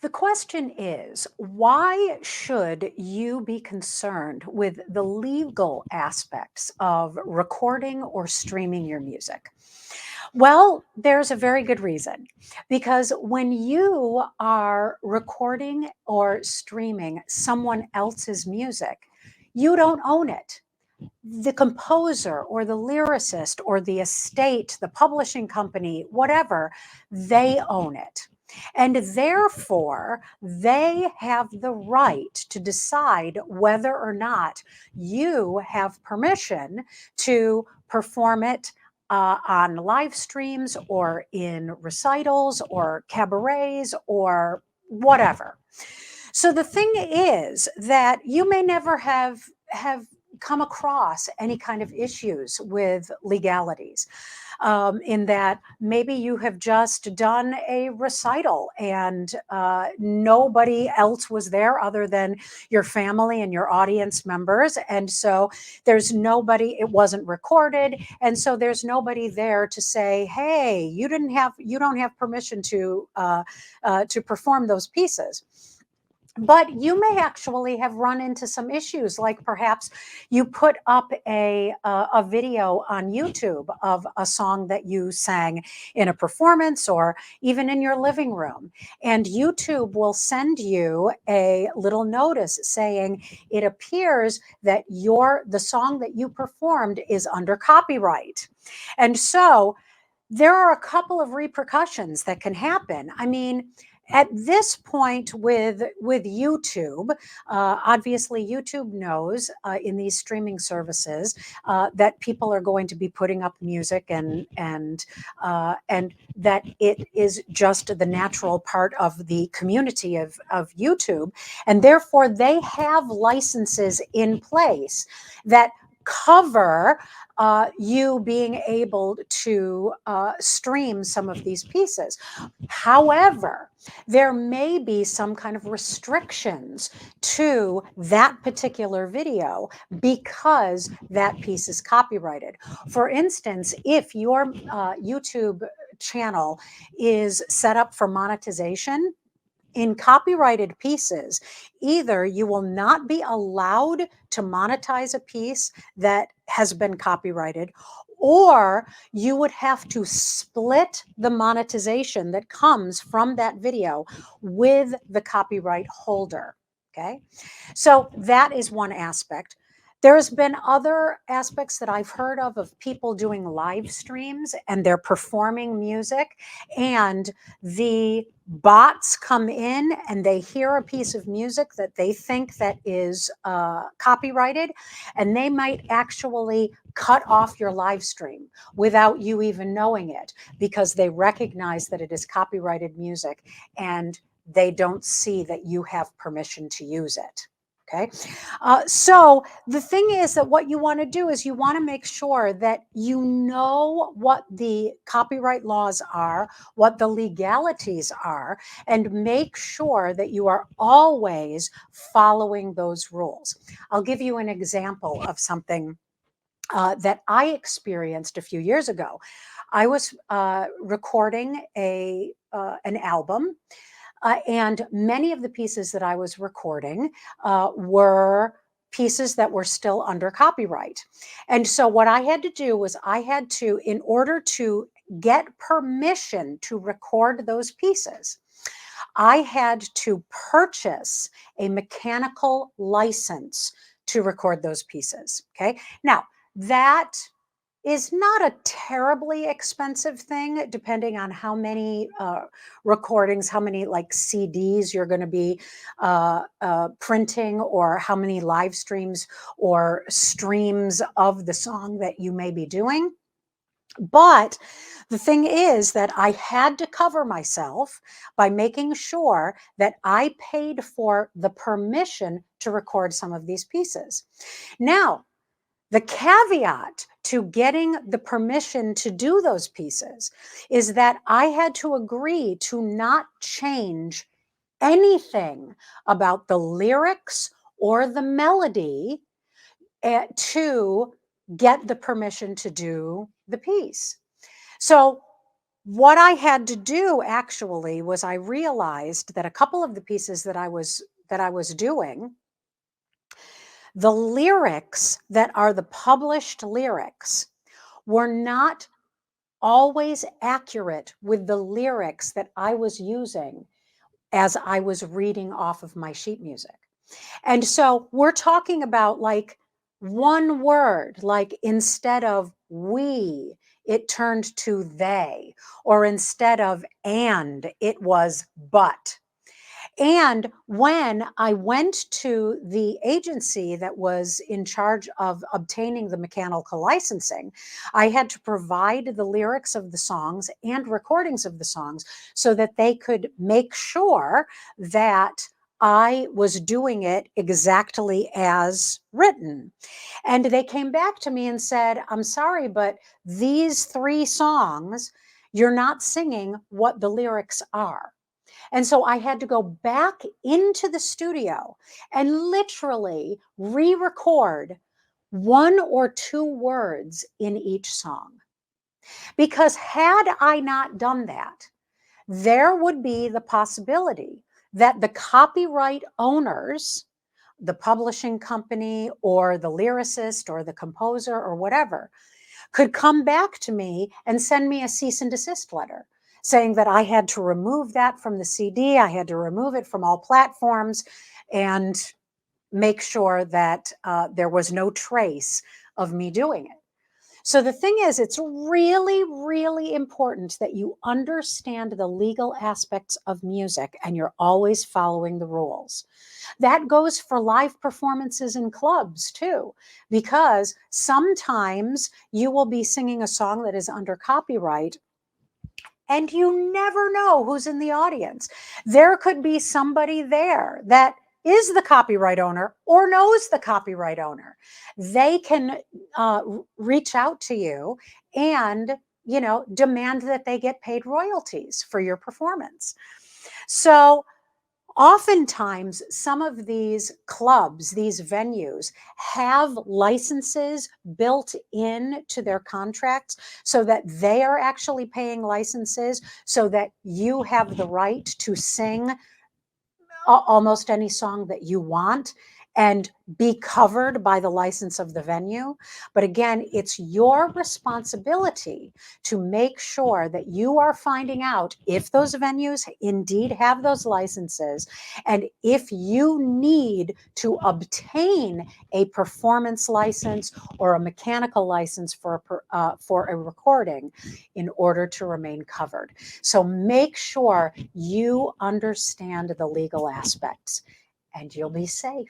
The question is, why should you be concerned with the legal aspects of recording or streaming your music? Well, there's a very good reason. Because when you are recording or streaming someone else's music, you don't own it. The composer or the lyricist or the estate, the publishing company, whatever, they own it. And therefore, they have the right to decide whether or not you have permission to perform it on live streams or in recitals or cabarets or whatever. So the thing is that you may never have come across any kind of issues with legalities, in that maybe you have just done a recital and nobody else was there other than your family and your audience members. And so there's nobody, it wasn't recorded. And so there's nobody there to say, hey, you don't have permission to perform those pieces. But you may actually have run into some issues, like perhaps you put up a video on YouTube of a song that you sang in a performance or even in your living room, and YouTube will send you a little notice saying it appears that the song that you performed is under copyright. And so there are a couple of repercussions that can happen. I mean, at this point with YouTube, obviously YouTube knows in these streaming services that people are going to be putting up music and that it is just the natural part of the community of YouTube, and therefore they have licenses in place that cover you being able to stream some of these pieces. However, there may be some kind of restrictions to that particular video because that piece is copyrighted. For instance, if your YouTube channel is set up for monetization, in copyrighted pieces, either you will not be allowed to monetize a piece that has been copyrighted, or you would have to split the monetization that comes from that video with the copyright holder. Okay, so that is one aspect. There's been other aspects that I've heard of people doing live streams and they're performing music, and the bots come in and they hear a piece of music that they think that is copyrighted, and they might actually cut off your live stream without you even knowing it, because they recognize that it is copyrighted music and they don't see that you have permission to use it. Okay. So the thing is that what you want to do is you want to make sure that you know what the copyright laws are, what the legalities are, and make sure that you are always following those rules. I'll give you an example of something that I experienced a few years ago. I was recording an album. And many of the pieces that I was recording were pieces that were still under copyright. And so what I had to do was in order to get permission to record those pieces, I had to purchase a mechanical license to record those pieces. Okay. Now, that is not a terribly expensive thing, depending on how many recordings, how many like CDs you're going to be printing, or how many live streams or streams of the song that you may be doing. But the thing is that I had to cover myself by making sure that I paid for the permission to record some of these pieces. Now, the caveat to getting the permission to do those pieces is that I had to agree to not change anything about the lyrics or the melody to get the permission to do the piece. So What I had to do actually was I realized that a couple of the pieces that I was doing, the lyrics that are the published lyrics were not always accurate with the lyrics that I was using as I was reading off of my sheet music. And so we're talking about like one word, like instead of we, it turned to they, or instead of and, it was but. And when I went to the agency that was in charge of obtaining the mechanical licensing, I had to provide the lyrics of the songs and recordings of the songs so that they could make sure that I was doing it exactly as written. And they came back to me and said, I'm sorry, but these 3 songs, you're not singing what the lyrics are. And so I had to go back into the studio and literally re record 1 or 2 words in each song. Because had I not done that, there would be the possibility that the copyright owners, the publishing company or the lyricist or the composer or whatever, could come back to me and send me a cease and desist letter saying that I had to remove that from the CD, I had to remove it from all platforms, and make sure that there was no trace of me doing it. So the thing is, it's really, really important that you understand the legal aspects of music and you're always following the rules. That goes for live performances in clubs too, because sometimes you will be singing a song that is under copyright and you never know who's in the audience. There could be somebody there that is the copyright owner or knows the copyright owner. They can reach out to you and, demand that they get paid royalties for your performance. So oftentimes, some of these clubs, these venues, have licenses built in to their contracts so that they are actually paying licenses so that you have the right to sing almost any song that you want and be covered by the license of the venue. But again, it's your responsibility to make sure that you are finding out if those venues indeed have those licenses. And if you need to obtain a performance license or a mechanical license for a recording in order to remain covered. So make sure you understand the legal aspects and you'll be safe.